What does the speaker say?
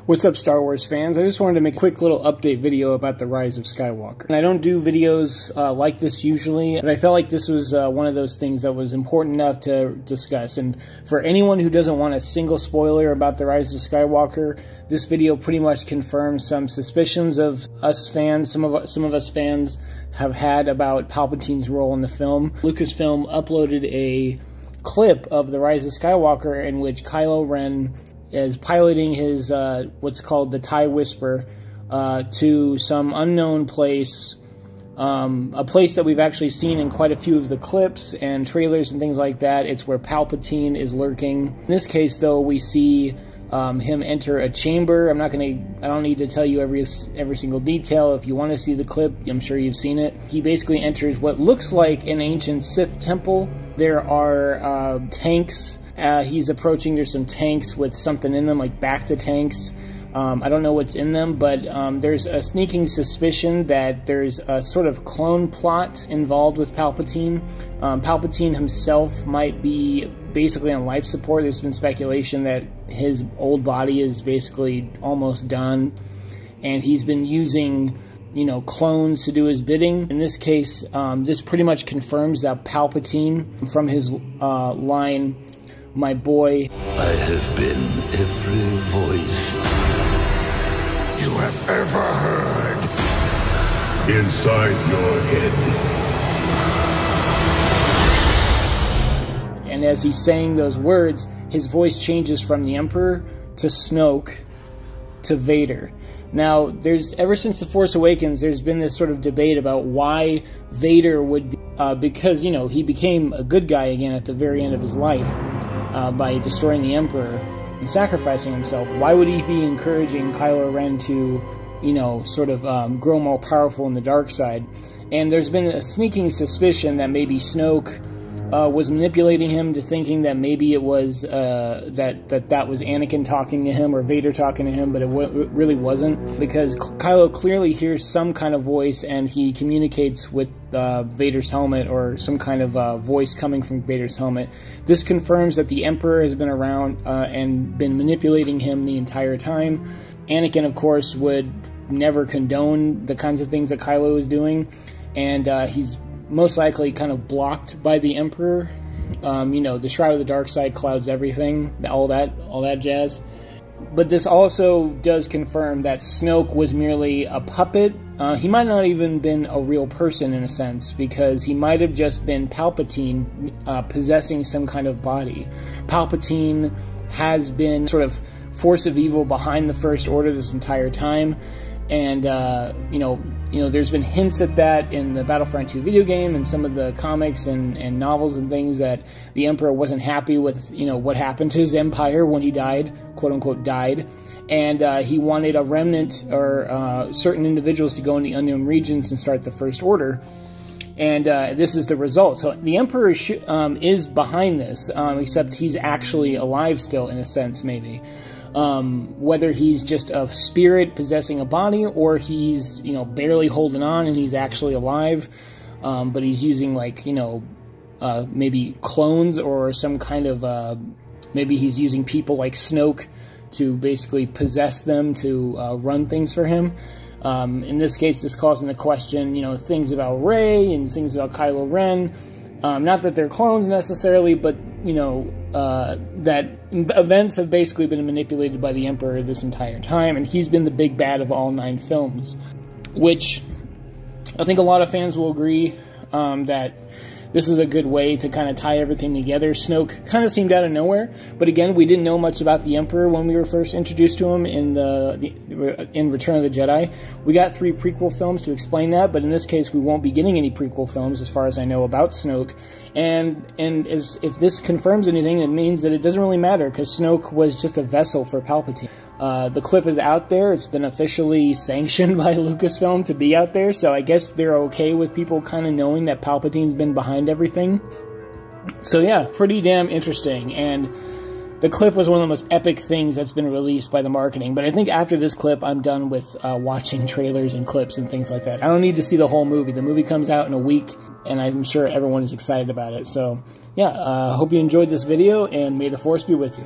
What's up, Star Wars fans? I just wanted to make a quick little update video about the Rise of Skywalker. And I don't do videos like this usually, but I felt like this was one of those things that was important enough to discuss. And for anyone who doesn't want a single spoiler about the Rise of Skywalker, this video pretty much confirms some suspicions of us fans, some of us fans have had about Palpatine's role in the film. Lucasfilm uploaded a clip of the Rise of Skywalker in which Kylo Ren is piloting his, what's called the TIE Whisper, to some unknown place, a place that we've actually seen in quite a few of the clips and trailers and things like that. It's where Palpatine is lurking. In this case, though, we see him enter a chamber. I don't need to tell you every single detail. If you want to see the clip, I'm sure you've seen it. He basically enters what looks like an ancient Sith temple. There are tanks. He's approaching, there's some tanks with something in them, like Bacta tanks. I don't know what's in them, but there's a sneaking suspicion that there's a sort of clone plot involved with Palpatine. Palpatine himself might be basically on life support. There's been speculation that his old body is basically almost done, and he's been using, you know, clones to do his bidding. In this case, this pretty much confirms that Palpatine, from his line, "My boy, I have been every voice you have ever heard inside your head." And as he's saying those words, his voice changes from the Emperor to Snoke to Vader. Now, ever since The Force Awakens, there's been this sort of debate about why Vader would be, because, you know, he became a good guy again at the very end of his life. By destroying the Emperor and sacrificing himself. Why would he be encouraging Kylo Ren to, you know, sort of grow more powerful in the dark side? And there's been a sneaking suspicion that maybe Snoke was manipulating him to thinking that maybe it was that was Anakin talking to him or Vader talking to him, but it really wasn't, because Kylo clearly hears some kind of voice and he communicates with Vader's helmet, or some kind of voice coming from Vader's helmet. This confirms that the Emperor has been around and been manipulating him the entire time. Anakin, of course, would never condone the kinds of things that Kylo is doing, and he's most likely kind of blocked by the Emperor. You know, the Shroud of the Dark Side clouds everything, all that jazz. But this also does confirm that Snoke was merely a puppet. He might not even been a real person in a sense, because he might have just been Palpatine possessing some kind of body. Palpatine has been sort of force of evil behind the First Order this entire time. And, you know, there's been hints at that in the Battlefront 2 video game and some of the comics and novels and things, that the Emperor wasn't happy with, you know, what happened to his empire when he died, quote-unquote died. And he wanted a remnant, or certain individuals, to go in the unknown regions and start the First Order. And this is the result. So the Emperor is behind this, except he's actually alive still, in a sense, maybe. Whether he's just a spirit possessing a body, or he's, you know, barely holding on and he's actually alive, but he's using, like, you know, maybe clones or some kind of, maybe he's using people like Snoke to basically possess them to run things for him. In this case, this calls into question, you know, things about Rey and things about Kylo Ren. Not that they're clones necessarily, but, you know, that events have basically been manipulated by the Emperor this entire time, and he's been the big bad of all 9 films, which I think a lot of fans will agree that this is a good way to kind of tie everything together. Snoke kind of seemed out of nowhere, but again, we didn't know much about the Emperor when we were first introduced to him in Return of the Jedi. We got 3 prequel films to explain that, but in this case, we won't be getting any prequel films, as far as I know, about Snoke. And if this confirms anything, it means that it doesn't really matter, because Snoke was just a vessel for Palpatine. The clip is out there. It's been officially sanctioned by Lucasfilm to be out there, so I guess they're okay with people kind of knowing that Palpatine's been behind everything. So yeah, pretty damn interesting, and the clip was one of the most epic things that's been released by the marketing. But I think after this clip, I'm done with watching trailers and clips and things like that. I don't need to see the whole movie. The movie comes out in a week, and I'm sure everyone is excited about it. So yeah, hope you enjoyed this video, and may the Force be with you.